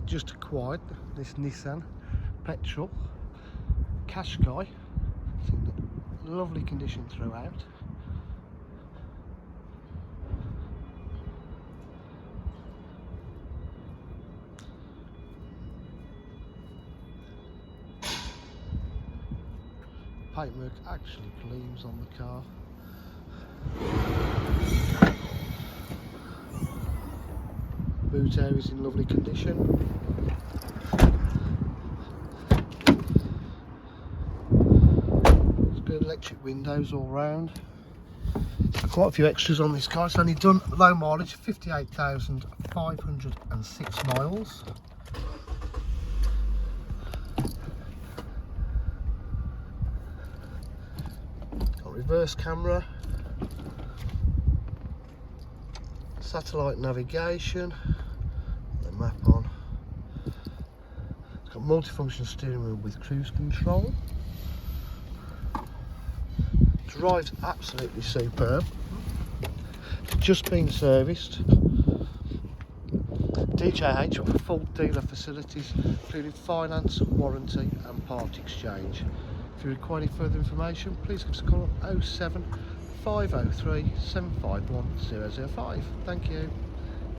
we've just acquired this Nissan petrol Qashqai. It's in lovely condition throughout. Paintwork actually gleams on the car. Boot area is in lovely condition. There's good electric windows all round. Quite a few extras on this car. It's only done low mileage, 58,506 miles. Got reverse camera, satellite navigation, the map on. It's got multifunction steering wheel with cruise control. Drives absolutely superb. It's just been serviced. DJH offer full dealer facilities including finance, warranty and part exchange. If you require any further information, please give us a call on 07 503 751 005. Thank you.